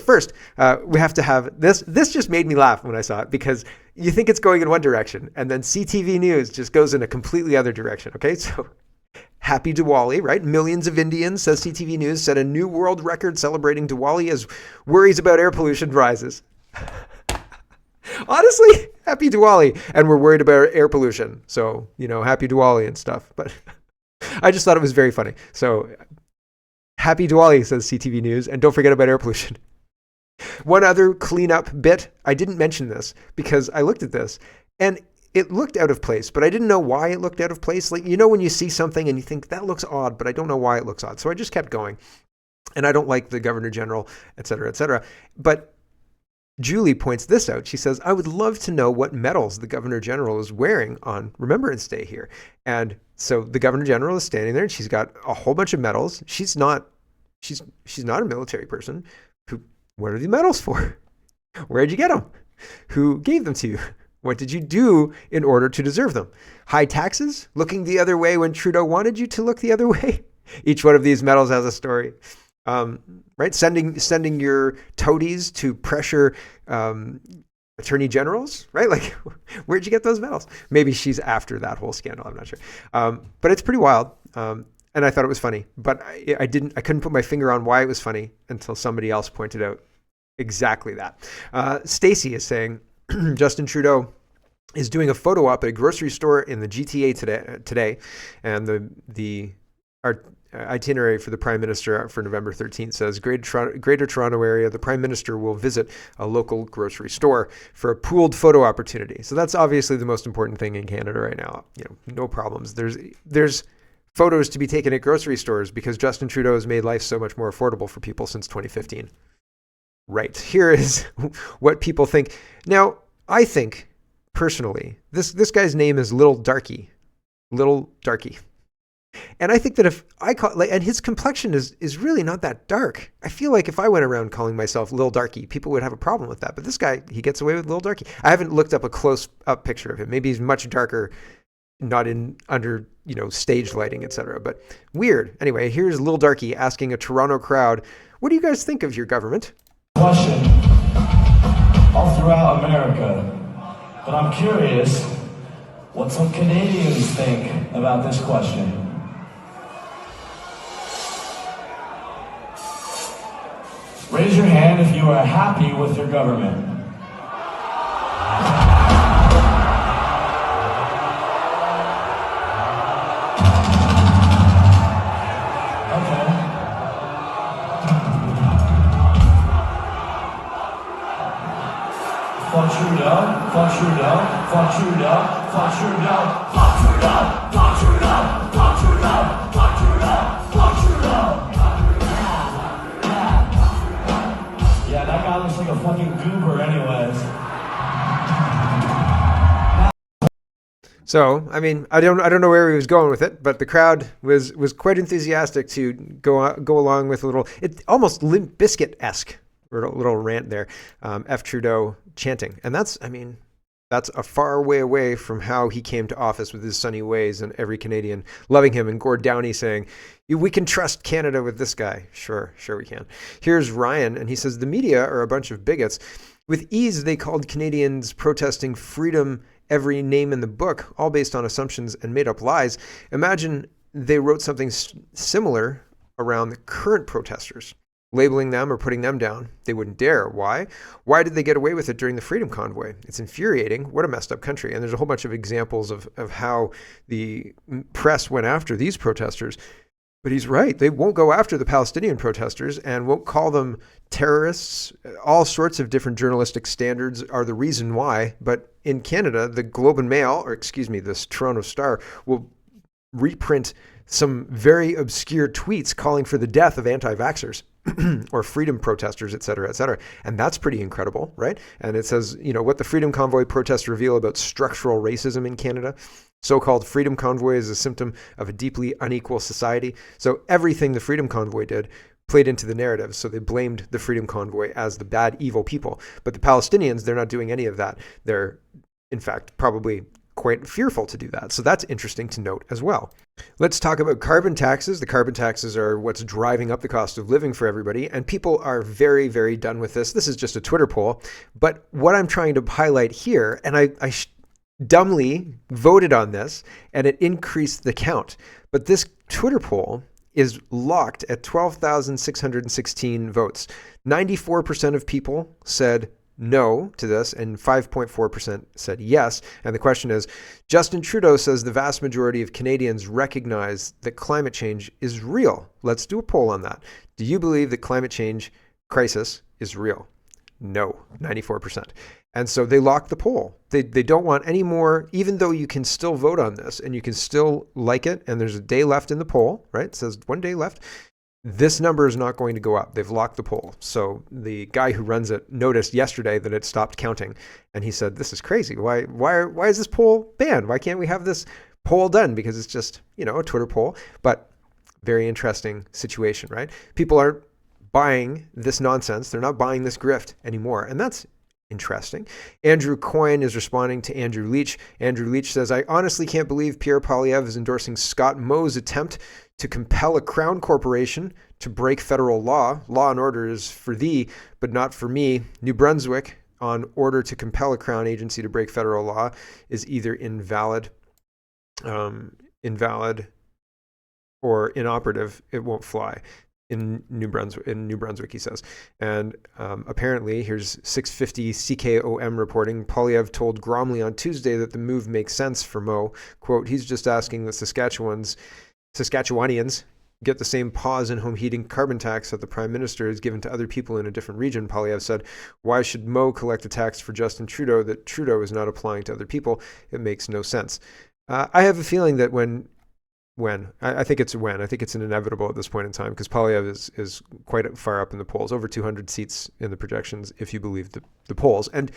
first, we have to have this. This just made me laugh when I saw it, because you think it's going in one direction, and then CTV News just goes in a completely other direction. Okay, so happy Diwali, right? Millions of Indians, says CTV News, set a new world record celebrating Diwali as worries about air pollution rises. Honestly, happy Diwali. And we're worried about air pollution. So, happy Diwali and stuff. But I just thought it was very funny. So, happy Diwali, says CTV News. And don't forget about air pollution. One other cleanup bit. I didn't mention this because I looked at this and it looked out of place, but I didn't know why it looked out of place. Like, when you see something and you think that looks odd, but I don't know why it looks odd. So I just kept going. And I don't like the Governor General, et cetera, et cetera. But Julie points this out. She says, I would love to know what medals the Governor General is wearing on Remembrance Day here. And so the Governor General is standing there and she's got a whole bunch of medals. She's not a military person. What are the medals for? Where'd you get them? Who gave them to you? What did you do in order to deserve them? High taxes? Looking the other way when Trudeau wanted you to look the other way? Each one of these medals has a story. Right? Sending your toadies to pressure attorney generals, right? Like, where'd you get those medals? Maybe she's after that whole scandal. I'm not sure. But it's pretty wild. And I thought it was funny, but I couldn't put my finger on why it was funny until somebody else pointed out exactly that. Stacy is saying Justin Trudeau is doing a photo op at a grocery store in the GTA today, and the itinerary for the Prime Minister for November 13th says Greater Toronto area, the Prime Minister will visit a local grocery store for a pooled photo opportunity. So that's obviously the most important thing in Canada right now. No problems. There's photos to be taken at grocery stores because Justin Trudeau has made life so much more affordable for people since 2015. Right. Here is what people think. Now, I think personally, this guy's name is Little Darky. Little Darky. And I think that if I call, and his complexion is really not that dark. I feel like if I went around calling myself Little Darky, people would have a problem with that. But this guy, he gets away with Little Darky. I haven't looked up a close up picture of him. Maybe he's much darker, not under stage lighting, etc. But weird. Anyway, here's Little Darky asking a Toronto crowd, "What do you guys think of your government?" Question all throughout America, but I'm curious what some Canadians think about this question. Raise your hand if you are happy with your government. Fuck Trudeau, fuck Trudeau, fuck Trudeau, fuck Trudeau, fuck Trudeau, fuck Trudeau, fuck Trudeau, fuck Trudeau, fuck Trudeau. Yeah, that guy looks like a fucking goober anyways. So, I mean, I don't know where he was going with it, but the crowd was quite enthusiastic to go along with a little, it almost Limp Bizkit-esque little rant there. F Trudeau chanting. And that's a far way away from how he came to office with his sunny ways and every Canadian loving him, and Gord Downey saying, we can trust Canada with this guy. Sure we can. Here's Ryan, and he says, the media are a bunch of bigots. With ease, they called Canadians protesting freedom every name in the book, all based on assumptions and made up lies. Imagine they wrote something similar around the current protesters, labeling them or putting them down. They wouldn't dare. Why? Why did they get away with it during the Freedom Convoy? It's infuriating. What a messed up country. And there's a whole bunch of examples of how the press went after these protesters. But he's right. They won't go after the Palestinian protesters and won't call them terrorists. All sorts of different journalistic standards are the reason why. But in Canada, the Globe and Mail, this Toronto Star, will reprint some very obscure tweets calling for the death of anti-vaxxers or freedom protesters, et cetera, et cetera. And that's pretty incredible, right? And it says, what the Freedom Convoy protests reveal about structural racism in Canada. So-called Freedom Convoy is a symptom of a deeply unequal society. So everything the Freedom Convoy did played into the narrative. So they blamed the Freedom Convoy as the bad, evil people. But the Palestinians, they're not doing any of that. They're, in fact, probably quite fearful to do that. So that's interesting to note as well. Let's talk about carbon taxes. The carbon taxes are what's driving up the cost of living for everybody, and people are very, very done with this. This is just a Twitter poll, but what I'm trying to highlight here, and I dumbly voted on this, and it increased the count, but this Twitter poll is locked at 12,616 votes. 94% of people said no to this, and 5.4% said yes. And the question is, Justin Trudeau says the vast majority of Canadians recognize that climate change is real. Let's do a poll on that. Do you believe that climate change crisis is real? No, 94%. And so they locked the poll. They don't want any more, even though you can still vote on this and you can still like it, and there's a day left in the poll, right? It says 1 day left. This number is not going to go up. They've locked the poll. So the guy who runs it noticed yesterday that it stopped counting, and he said, "This is crazy. Why is this poll banned? Why can't we have this poll done?" Because it's just, a Twitter poll. But very interesting situation, right? People aren't buying this nonsense. They're not buying this grift anymore, and that's interesting. Andrew Coyne is responding to Andrew Leach. Andrew Leach says, "I honestly can't believe Pierre Poilievre is endorsing Scott Moe's attempt to compel a crown corporation to break federal law. Law and order is for thee, but not for me. New Brunswick, on order to compel a crown agency to break federal law, is either invalid or inoperative. It won't fly." In New Brunswick, he says. And apparently, here's 650 CKOM reporting, Poilievre told Gromley on Tuesday that the move makes sense for Moe. Quote, "He's just asking that Saskatchewanians get the same pause in home heating carbon tax that the Prime Minister has given to other people in a different region." Poilievre said, "Why should Moe collect a tax for Justin Trudeau that Trudeau is not applying to other people? It makes no sense." I have a feeling that I think it's an inevitable at this point in time, because Poilievre is quite far up in the polls, over 200 seats in the projections, if you believe the polls. And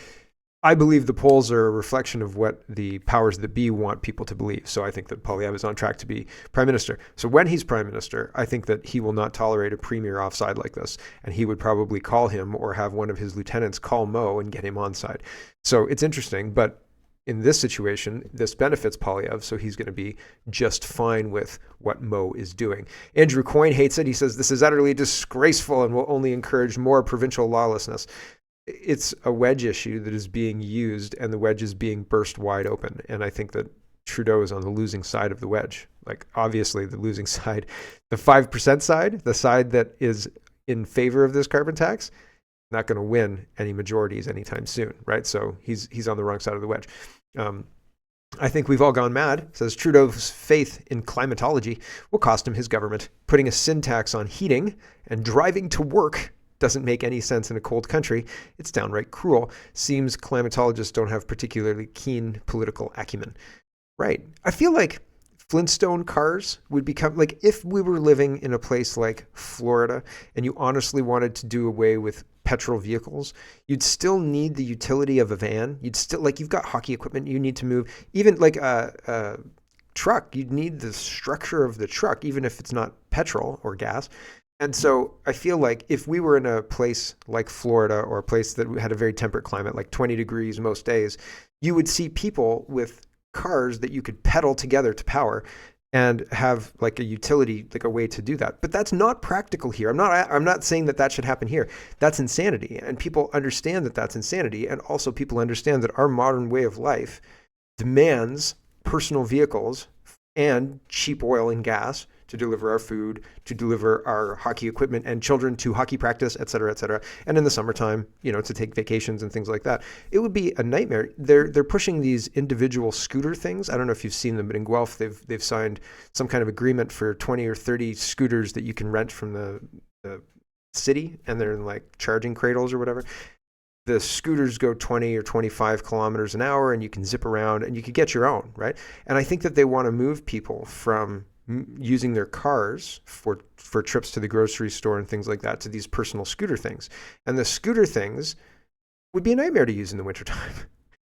I believe the polls are a reflection of what the powers that be want people to believe. So I think that Poilievre is on track to be Prime Minister. So when he's Prime Minister, I think that he will not tolerate a premier offside like this. And he would probably call him or have one of his lieutenants call Moe and get him on side. So it's interesting, but in this situation, this benefits Poilievre, so he's going to be just fine with what Moe is doing. Andrew Coyne hates it. He says, "This is utterly disgraceful and will only encourage more provincial lawlessness." It's a wedge issue that is being used, and the wedge is being burst wide open. And I think that Trudeau is on the losing side of the wedge. Like, obviously, the losing side, the 5% side, the side that is in favor of this carbon tax, not going to win any majorities anytime soon, right? So he's on the wrong side of the wedge. I think we've all gone mad, says Trudeau's faith in climatology will cost him his government. Putting a sin tax on heating and driving to work doesn't make any sense in a cold country. It's downright cruel. Seems climatologists don't have particularly keen political acumen. Right. I feel like Flintstone cars would become, like, if we were living in a place like Florida and you honestly wanted to do away with petrol vehicles, you'd still need the utility of a van. You'd still, like, you've got hockey equipment you need to move. Even like a truck, you'd need the structure of the truck, even if it's not petrol or gas. And so I feel like if we were in a place like Florida, or a place that had a very temperate climate, like 20 degrees most days, you would see people with cars that you could pedal together to power and have like a utility, like a way to do that. But that's not practical here. I'm not saying that should happen here. That's insanity. And people understand that that's insanity. And also people understand that our modern way of life demands personal vehicles and cheap oil and gas to deliver our food, to deliver our hockey equipment and children to hockey practice, et cetera, et cetera. And in the summertime, to take vacations and things like that. It would be a nightmare. They're pushing these individual scooter things. I don't know if you've seen them, but in Guelph, they've signed some kind of agreement for 20 or 30 scooters that you can rent from the city, and they're in like charging cradles or whatever. The scooters go 20 or 25 kilometers an hour, and you can zip around, and you could get your own, right? And I think that they want to move people from using their cars for trips to the grocery store and things like that to these personal scooter things. And the scooter things would be a nightmare to use in the wintertime.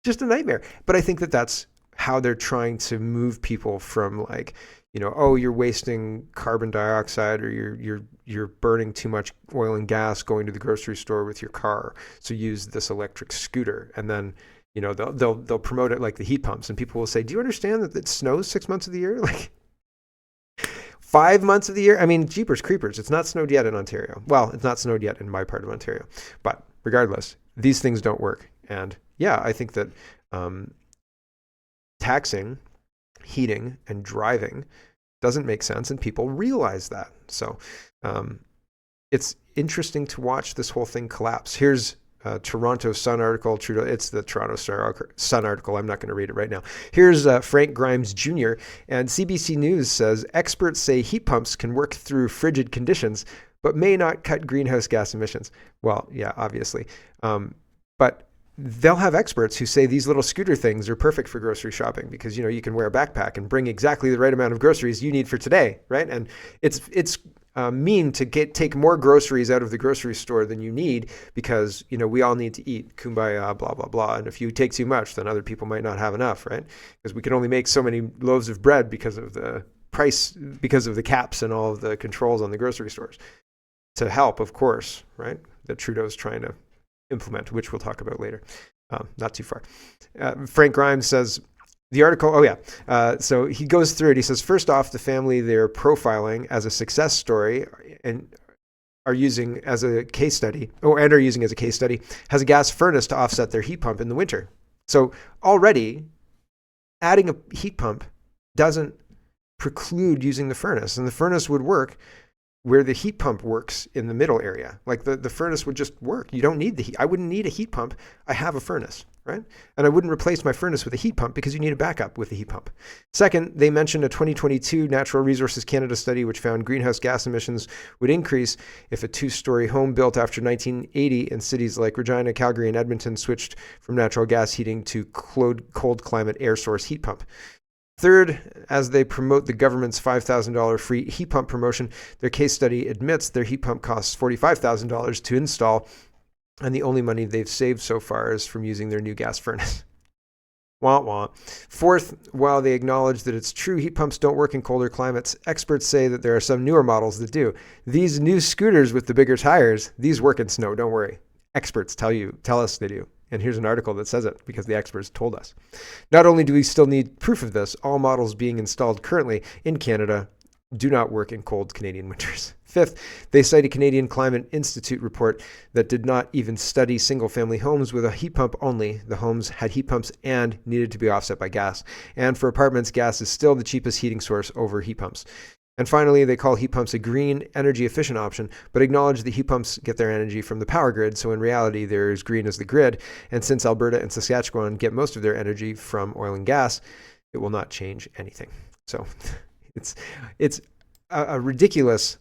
Just a nightmare. But I think that that's how they're trying to move people from, like, oh, you're wasting carbon dioxide, or you're burning too much oil and gas going to the grocery store with your car, so use this electric scooter. And then they'll promote it like the heat pumps, and people will say, "Do you understand that it snows 6 months of the year?" Like 5 months of the year. I mean, jeepers creepers. It's not snowed yet in Ontario. Well, it's not snowed yet in my part of Ontario, but regardless, these things don't work. And yeah, I think that taxing heating and driving doesn't make sense, and people realize that. So it's interesting to watch this whole thing collapse. Here's a Toronto Sun article. It's the Toronto Sun article. I'm not going to read it right now. Here's Frank Grimes Jr. And CBC News says experts say heat pumps can work through frigid conditions, but may not cut greenhouse gas emissions. Well, yeah, obviously. But they'll have experts who say these little scooter things are perfect for grocery shopping because, you can wear a backpack and bring exactly the right amount of groceries you need for today, right? And it's mean to take more groceries out of the grocery store than you need because, we all need to eat, kumbaya, blah, blah, blah. And if you take too much, then other people might not have enough, right? Because we can only make so many loaves of bread because of the price, because of the caps and all of the controls on the grocery stores. To help, of course, right? That Trudeau's trying to implement, which we'll talk about later. Not too far. Frank Grimes says, the article, so he goes through it. He says, first off, the family they're profiling as a success story and are using as a case study, has a gas furnace to offset their heat pump in the winter. So already adding a heat pump doesn't preclude using the furnace, and the furnace would work where the heat pump works in the middle area. Like the furnace would just work. You don't need the heat. I wouldn't need a heat pump. I have a furnace, right? And I wouldn't replace my furnace with a heat pump because you need a backup with a heat pump. Second, they mentioned a 2022 Natural Resources Canada study which found greenhouse gas emissions would increase if a 2-story home built after 1980 in cities like Regina, Calgary, and Edmonton switched from natural gas heating to cold climate air source heat pump. Third, as they promote the government's $5,000 free heat pump promotion, their case study admits their heat pump costs $45,000 to install, and the only money they've saved so far is from using their new gas furnace. Wah wah. Fourth, while they acknowledge that it's true heat pumps don't work in colder climates, experts say that there are some newer models that do. These new scooters with the bigger tires, these work in snow, don't worry. Experts tell us they do. And here's an article that says it because the experts told us. Not only do we still need proof of this, all models being installed currently in Canada do not work in cold Canadian winters. Fifth, they cite a Canadian Climate Institute report that did not even study single-family homes with a heat pump only. The homes had heat pumps and needed to be offset by gas. And for apartments, gas is still the cheapest heating source over heat pumps. And finally, they call heat pumps a green, energy-efficient option, but acknowledge that heat pumps get their energy from the power grid, so in reality, they're as green as the grid. And since Alberta and Saskatchewan get most of their energy from oil and gas, it will not change anything. So it's a ridiculous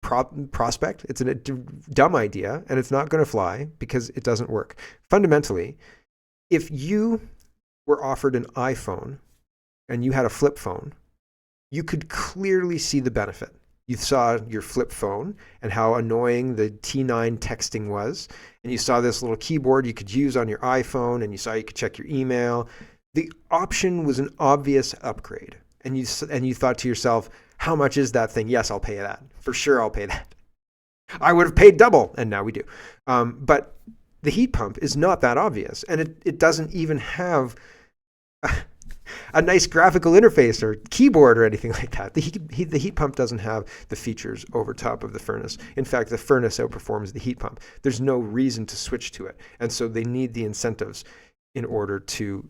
prospect. It's a dumb idea, and it's not going to fly because it doesn't work. Fundamentally, if you were offered an iPhone and you had a flip phone, you could clearly see the benefit. You saw your flip phone and how annoying the T9 texting was. And you saw this little keyboard you could use on your iPhone, and you saw you could check your email. The option was an obvious upgrade. And you thought to yourself, how much is that thing? Yes, I'll pay that. For sure, I'll pay that. I would have paid double, and now we do. But the heat pump is not that obvious. And it doesn't even have a nice graphical interface or keyboard or anything like that. The heat pump doesn't have the features over top of the furnace. In fact, the furnace outperforms the heat pump. There's no reason to switch to it. And so they need the incentives in order to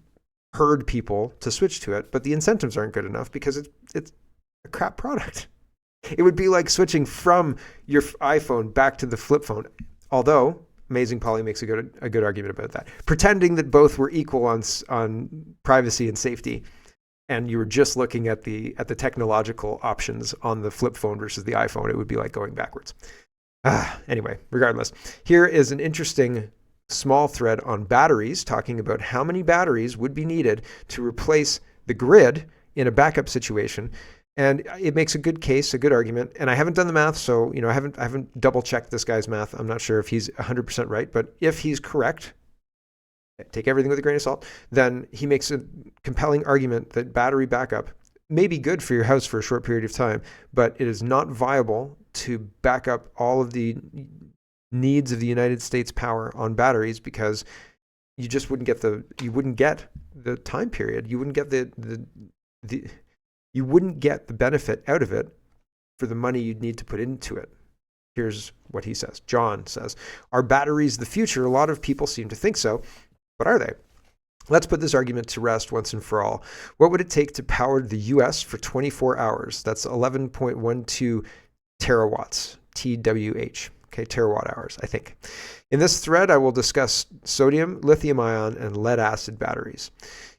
herd people to switch to it. But the incentives aren't good enough because it's a crap product. It would be like switching from your iPhone back to the flip phone. Although Amazing Polly makes a good argument about that. Pretending that both were equal on privacy and safety, and you were just looking at the technological options on the flip phone versus the iPhone, it would be like going backwards. Anyway, regardless, here is an interesting small thread on batteries, talking about how many batteries would be needed to replace the grid in a backup situation. And it makes a good case, a good argument. And I haven't done the math, so I haven't double checked this guy's math. I'm not sure if he's 100% right, but if he's correct, take everything with a grain of salt, then he makes a compelling argument that battery backup may be good for your house for a short period of time, but it is not viable to back up all of the needs of the United States power on batteries because you just wouldn't get the time period. You wouldn't get you wouldn't get the benefit out of it for the money you'd need to put into it. Here's what he says. John says, are batteries the future? A lot of people seem to think so, but are they? Let's put this argument to rest once and for all. What would it take to power the US for 24 hours? That's 11.12 terawatts, TWH. Okay, terawatt hours, I think. In this thread, I will discuss sodium, lithium ion, and lead acid batteries.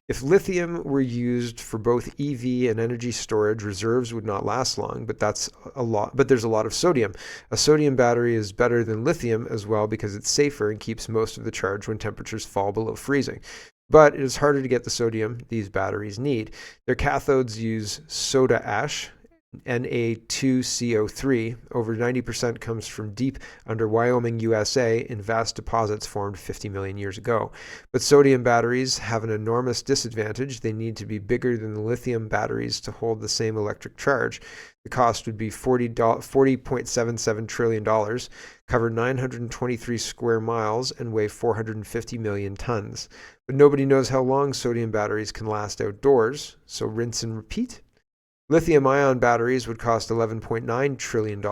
If lithium were used for both EV and energy storage, reserves would not last long, but there's a lot of sodium. A sodium battery is better than lithium as well because it's safer and keeps most of the charge when temperatures fall below freezing. But it is harder to get the sodium these batteries need. Their cathodes use soda ash, Na2CO3. Over 90% comes from deep under Wyoming, USA, in vast deposits formed 50 million years ago. But sodium batteries have an enormous disadvantage. They need to be bigger than the lithium batteries to hold the same electric charge. The cost would be $40.77 trillion, cover 923 square miles, and weigh 450 million tons. But nobody knows how long sodium batteries can last outdoors, so rinse and repeat. Lithium-ion batteries would cost $11.9 trillion,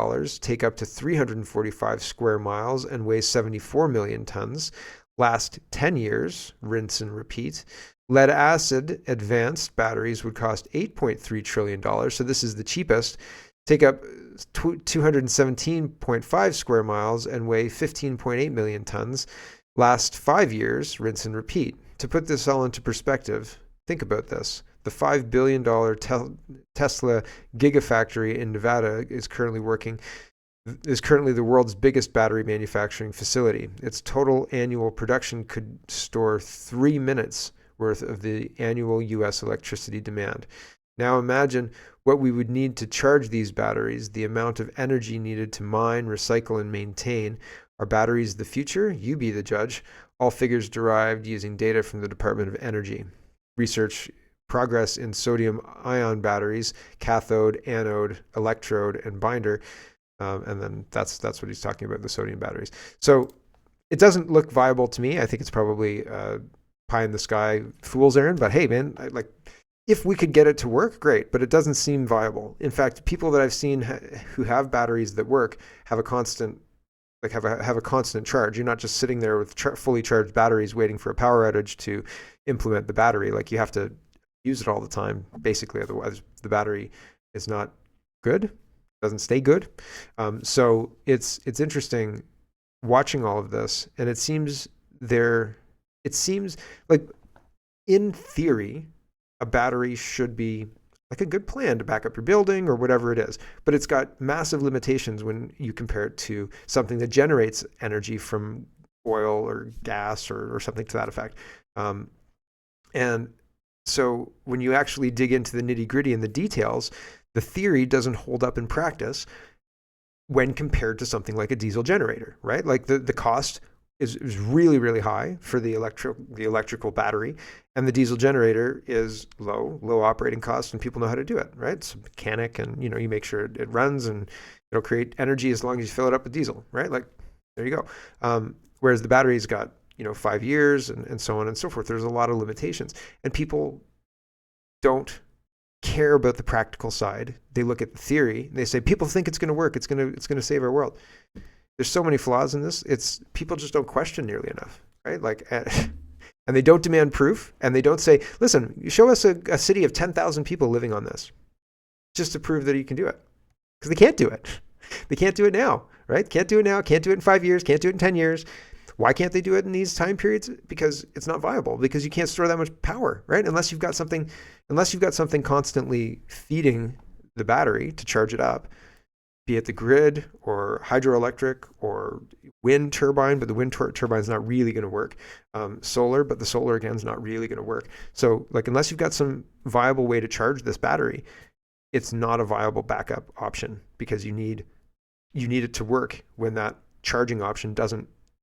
take up to 345 square miles, and weigh 74 million tons. Last 10 years, rinse and repeat. Lead-acid advanced batteries would cost $8.3 trillion, so this is the cheapest, take up 217.5 square miles, and weigh 15.8 million tons. Last 5 years, rinse and repeat. To put this all into perspective, think about this. The $5 billion Tesla Gigafactory in Nevada is currently the world's biggest battery manufacturing facility. Its total annual production could store 3 minutes worth of the annual U.S. electricity demand. Now imagine what we would need to charge these batteries, the amount of energy needed to mine, recycle, and maintain. Are batteries the future? You be the judge. All figures derived using data from the Department of Energy. Research progress in sodium-ion batteries, cathode, anode, electrode, and binder. And then that's what he's talking about, the sodium batteries. So it doesn't look viable to me. I think it's probably pie in the sky fool's errand. But hey, man, if we could get it to work, great. But it doesn't seem viable. In fact, people that I've seen who have batteries that work have a constant have a constant charge. You're not just sitting there with fully charged batteries waiting for a power outage to implement the battery. Like, you have to use it all the time, basically. Otherwise, the battery is not good, doesn't stay good. So it's interesting watching all of this, and it seems like, in theory, a battery should be like a good plan to back up your building or whatever it is. But it's got massive limitations when you compare it to something that generates energy from oil or gas or something to that effect. And so when you actually dig into the nitty-gritty and the details, the theory doesn't hold up in practice when compared to something like a diesel generator, right? Like the cost is really, really high for the electrical battery, and the diesel generator is low operating cost, and people know how to do it, right? It's a mechanic, and you make sure it runs, and it'll create energy as long as you fill it up with diesel, right? Like, there you go. Whereas the battery's got 5 years and so on and so forth. There's a lot of limitations, and people don't care about the practical side. They look at the theory and they say, people think it's going to work. It's going to save our world. There's so many flaws in this. People just don't question nearly enough, right? Like, and they don't demand proof, and they don't say, listen, you show us a city of 10,000 people living on this, just to prove that you can do it. Because they can't do it. They can't do it now, right? Can't do it now. Can't do it in 5 years. Can't do it in 10 years. Why can't they do it in these time periods? Because it's not viable, because you can't store that much power, right? Unless you've got something constantly feeding the battery to charge it up, be it the grid or hydroelectric or wind turbine, but the wind turbine is not really going to work. Solar, but the solar, again, is not really going to work. So, unless you've got some viable way to charge this battery, it's not a viable backup option, because you need it to work when that charging option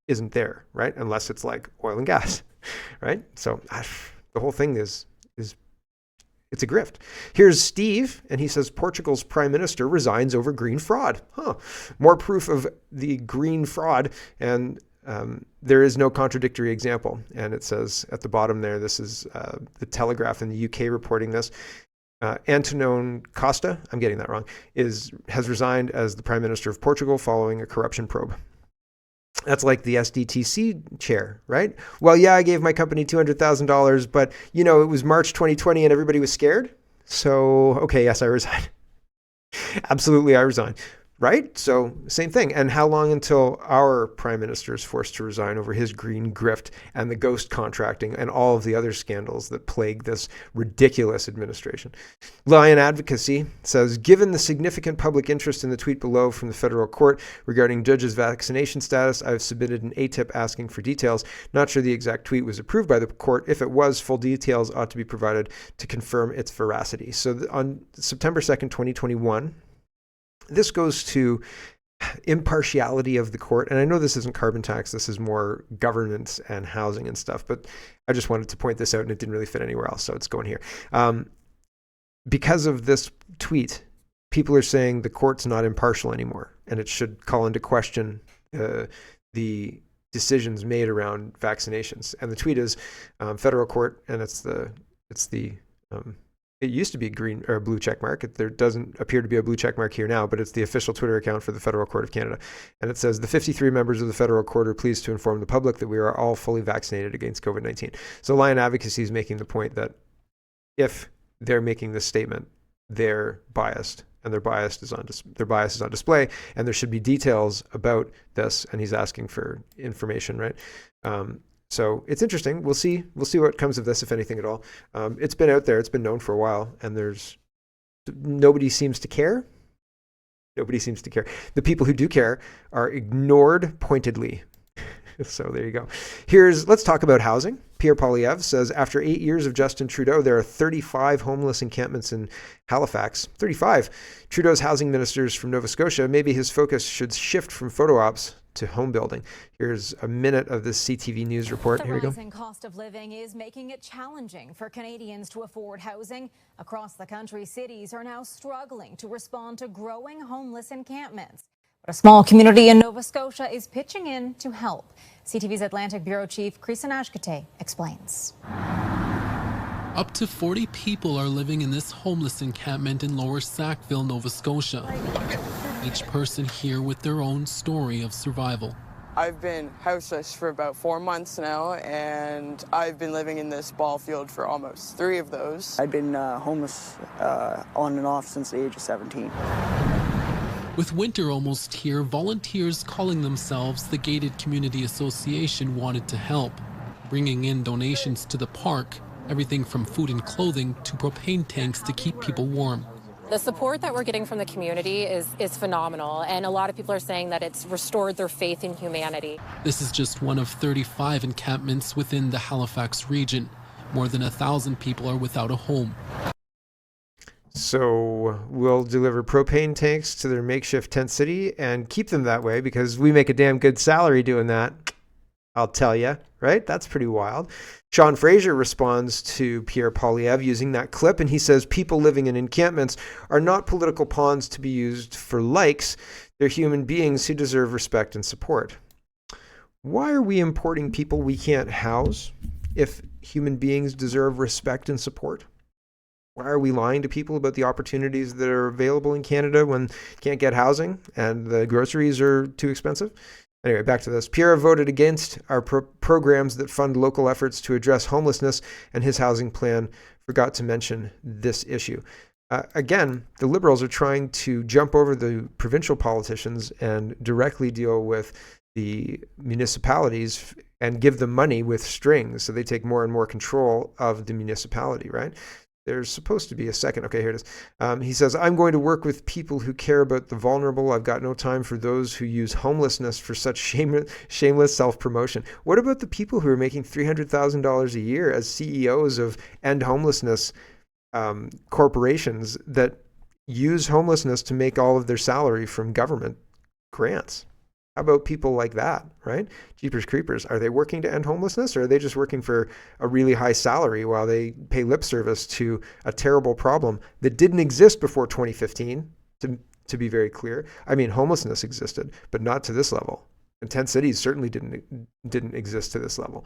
isn't there, right? Unless it's like oil and gas, right? So the whole thing is it's a grift. Here's Steve, and he says Portugal's prime minister resigns over green fraud. More proof of the green fraud. And there is no contradictory example. And it says at the bottom there, this is the Telegraph in the UK reporting this. Antonio Costa, I'm getting that wrong, has resigned as the Prime Minister of Portugal following a corruption probe. That's like the SDTC chair, right? Well, yeah, I gave my company $200,000, but it was March 2020 and everybody was scared. So, okay, yes, I resign. Absolutely, I resign. Right? So same thing. And how long until our prime minister is forced to resign over his green grift and the ghost contracting and all of the other scandals that plague this ridiculous administration? Lion Advocacy says, given the significant public interest in the tweet below from the federal court regarding judge's vaccination status, I've submitted an ATIP asking for details. Not sure the exact tweet was approved by the court. If it was, full details ought to be provided to confirm its veracity. So on September 2nd, 2021, this goes to impartiality of the court. And I know this isn't carbon tax. This is more governance and housing and stuff. But I just wanted to point this out, and it didn't really fit anywhere else. So it's going here. Because of this tweet, people are saying the court's not impartial anymore, and it should call into question the decisions made around vaccinations. And the tweet is federal court, and it used to be a green or a blue check mark. There doesn't appear to be a blue check mark here now, but it's the official Twitter account for the Federal Court of Canada. And it says, the 53 members of the federal court are pleased to inform the public that we are all fully vaccinated against COVID-19. So Lion Advocacy is making the point that if they're making this statement, they're biased, and their bias is on display, and there should be details about this. And he's asking for information, right? So it's interesting. We'll see what comes of this, if anything at all. It's been out there. It's been known for a while, and nobody seems to care. Nobody seems to care. The people who do care are ignored pointedly. So there you go. Let's talk about housing. Pierre Poilievre says, after 8 years of Justin Trudeau, there are 35 homeless encampments in Halifax. 35. Trudeau's housing ministers from Nova Scotia, maybe his focus should shift from photo ops to home building. Here's a minute of this CTV News report. Here we go. The rising cost of living is making it challenging for Canadians to afford housing. Across the country, cities are now struggling to respond to growing homeless encampments. But a small community in Nova Scotia is pitching in to help. CTV's Atlantic Bureau Chief Krisan Ashkate explains. Up to 40 people are living in this homeless encampment in Lower Sackville, Nova Scotia. Each person here with their own story of survival. I've been houseless for about 4 months now, and I've been living in this ball field for almost 3 of those. I've been homeless on and off since the age of 17. With winter almost here, volunteers calling themselves the Gated Community Association wanted to help, bringing in donations to the park, everything from food and clothing to propane tanks to keep people warm. The support that we're getting from the community is phenomenal, and a lot of people are saying that it's restored their faith in humanity. This is just one of 35 encampments within the Halifax region. More than 1,000 people are without a home. So we'll deliver propane tanks to their makeshift tent city and keep them that way because we make a damn good salary doing that. I'll tell you, right? That's pretty wild. Sean Fraser responds to Pierre Poilievre using that clip, and he says people living in encampments are not political pawns to be used for likes. They're human beings who deserve respect and support. Why are we importing people we can't house if human beings deserve respect and support? Why are we lying to people about the opportunities that are available in Canada when you can't get housing and the groceries are too expensive? Anyway, back to this. Pierre voted against our programs that fund local efforts to address homelessness, and his housing plan forgot to mention this issue. Again, the Liberals are trying to jump over the provincial politicians and directly deal with the municipalities and give them money with strings so they take more and more control of the municipality, right? There's supposed to be a second. Okay, here it is. He says, I'm going to work with people who care about the vulnerable. I've got no time for those who use homelessness for such shameless self-promotion. What about the people who are making $300,000 a year as CEOs of end homelessness corporations that use homelessness to make all of their salary from government grants? How about people like that, right? Jeepers creepers. Are they working to end homelessness, or are they just working for a really high salary while they pay lip service to a terrible problem that didn't exist before 2015, to be very clear? I mean, homelessness existed, but not to this level. And tent cities certainly didn't exist to this level.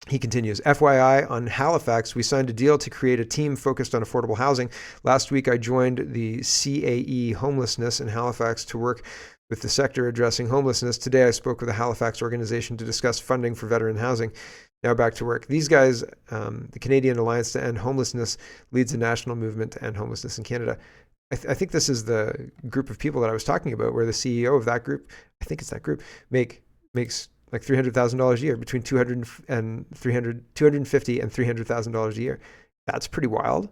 He continues, FYI, on Halifax, we signed a deal to create a team focused on affordable housing. Last week, I joined the CAE Homelessness in Halifax to work with the sector addressing homelessness. Today, I spoke with a Halifax organization to discuss funding for veteran housing. Now back to work. These guys, the Canadian Alliance to End Homelessness, leads a national movement to end homelessness in Canada. I think this is the group of people that I was talking about, where the CEO of that group, I think it's that group, makes like $300,000 a year, between $250,000 and $300,000 a year. That's pretty wild,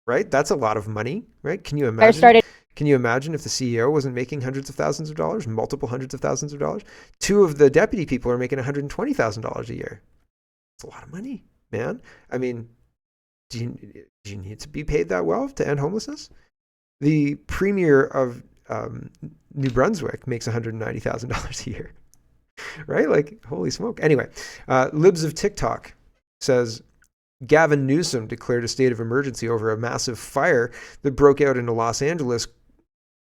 right? That's a lot of money, right? Can you imagine? Can you imagine if the CEO wasn't making hundreds of thousands of dollars, multiple hundreds of thousands of dollars? Two of the deputy people are making $120,000 a year. It's a lot of money, man. I mean, do you need to be paid that well to end homelessness? The premier of New Brunswick makes $190,000 a year. Right? Like, holy smoke. Anyway, Libs of TikTok says, Gavin Newsom declared a state of emergency over a massive fire that broke out into Los Angeles,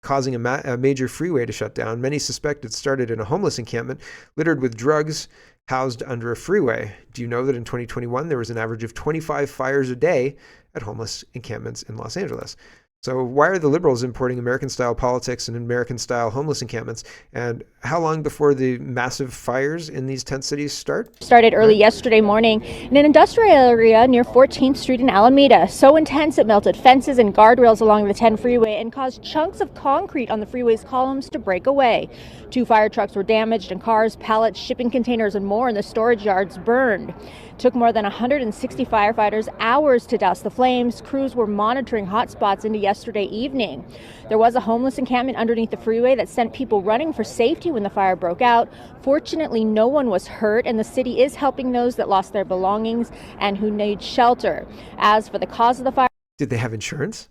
causing a major freeway to shut down. Many suspect it started in a homeless encampment littered with drugs housed under a freeway. Do you know that in 2021, there was an average of 25 fires a day at homeless encampments in Los Angeles? So why are the Liberals importing American-style politics and American-style homeless encampments? And how long before the massive fires in these tent cities started early yesterday morning in an industrial area near 14th Street in Alameda. So intense it melted fences and guardrails along the 10 freeway and caused chunks of concrete on the freeway's columns to break away. 2 fire trucks were damaged and cars, pallets, shipping containers and more in the storage yards burned. It took more than 160 firefighters hours to douse the flames. Crews were monitoring hotspots into yesterday evening. There was a homeless encampment underneath the freeway that sent people running for safety when the fire broke out. Fortunately, no one was hurt, and the city is helping those that lost their belongings and who need shelter. As for the cause of the fire... Did they have insurance?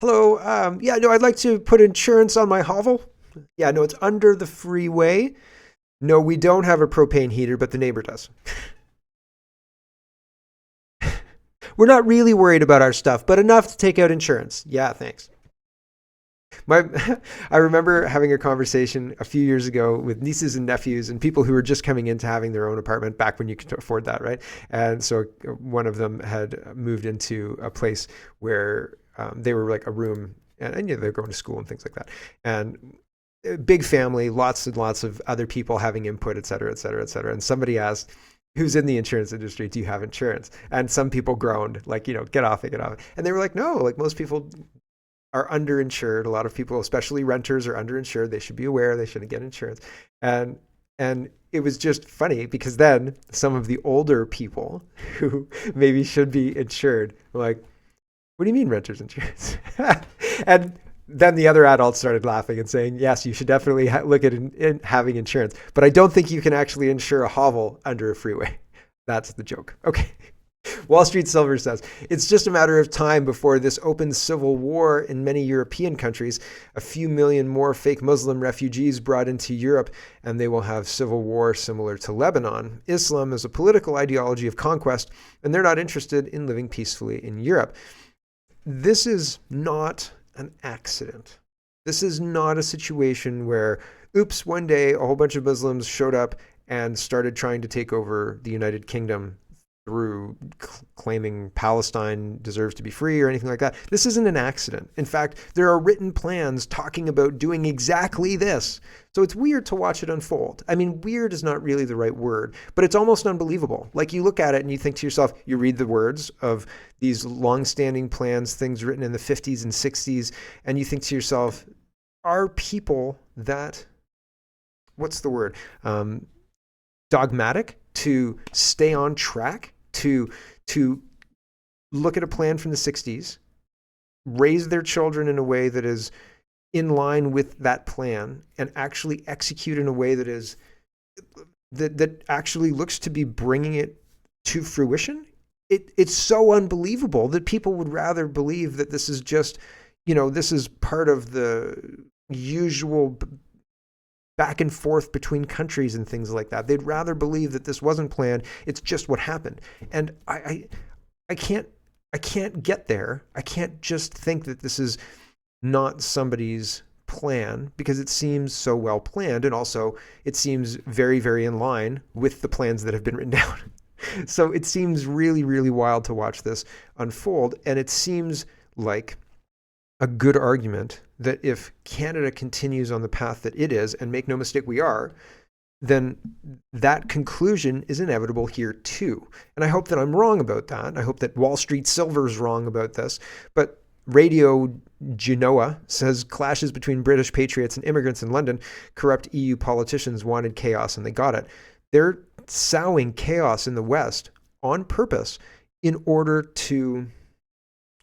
Hello, I'd like to put insurance on my hovel. Yeah, no, it's under the freeway. No, we don't have a propane heater, but the neighbor does. We're not really worried about our stuff, but enough to take out insurance. Yeah, thanks. I remember having a conversation a few years ago with nieces and nephews and people who were just coming into having their own apartment back when you could afford that, right? And so one of them had moved into a place where they were like a room, and they're going to school and things like that. And big family, lots and lots of other people having input, et cetera, et cetera, et cetera. And somebody asked, who's in the insurance industry, do you have insurance? And some people groaned, like, get off it, get off it. And they were like, no, like most people are underinsured. A lot of people, especially renters, are underinsured. They should be aware they shouldn't get insurance. And it was just funny because then some of the older people who maybe should be insured were like, what do you mean renters insurance? And then the other adults started laughing and saying, yes, you should definitely look at having insurance. But I don't think you can actually insure a hovel under a freeway. That's the joke. Okay. Wall Street Silver says, it's just a matter of time before this opens civil war in many European countries. A few million more fake Muslim refugees brought into Europe, and they will have civil war similar to Lebanon. Islam is a political ideology of conquest, and they're not interested in living peacefully in Europe. This is not an accident. This is not a situation where, oops, one day a whole bunch of Muslims showed up and started trying to take over the United Kingdom through claiming Palestine deserves to be free or anything like that. This isn't an accident. In fact, there are written plans talking about doing exactly this. So it's weird to watch it unfold. I mean, weird is not really the right word, but it's almost unbelievable. Like you look at it and you think to yourself, you read the words of these long-standing plans, things written in the 50s and 60s, and you think to yourself, are people that, what's the word, dogmatic to stay on track, to look at a plan from the 60s, raise their children in a way that is in line with that plan, and actually execute in a way that is that actually looks to be bringing it to fruition? It's so unbelievable that people would rather believe that this is just, this is part of the usual back and forth between countries and things like that. They'd rather believe that this wasn't planned. It's just what happened. And I can't get there. I can't just think that this is not somebody's plan because it seems so well planned, and also it seems very, very in line with the plans that have been written down. So it seems really, really wild to watch this unfold, and it seems like a good argument that if Canada continues on the path that it is, and make no mistake, we are, then that conclusion is inevitable here too. And I hope that I'm wrong about that. I hope that Wall Street Silver is wrong about this. But Radio Genoa says clashes between British patriots and immigrants in London. Corrupt EU politicians wanted chaos and they got it. They're sowing chaos in the West on purpose in order to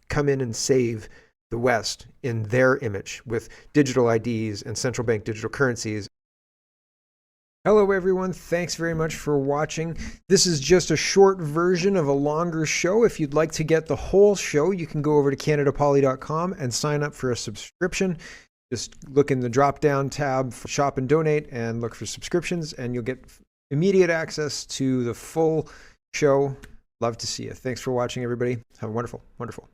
come in and save the West in their image with digital IDs and central bank digital currencies. Hello everyone, thanks very much for watching. This is just a short version of a longer show. If you'd like to get the whole show, you can go over to CanadaPoly.com and sign up for a subscription. Just look in the drop-down tab for Shop and Donate and look for subscriptions, and you'll get immediate access to the full show. Love to see you. Thanks for watching, everybody. Have a wonderful, wonderful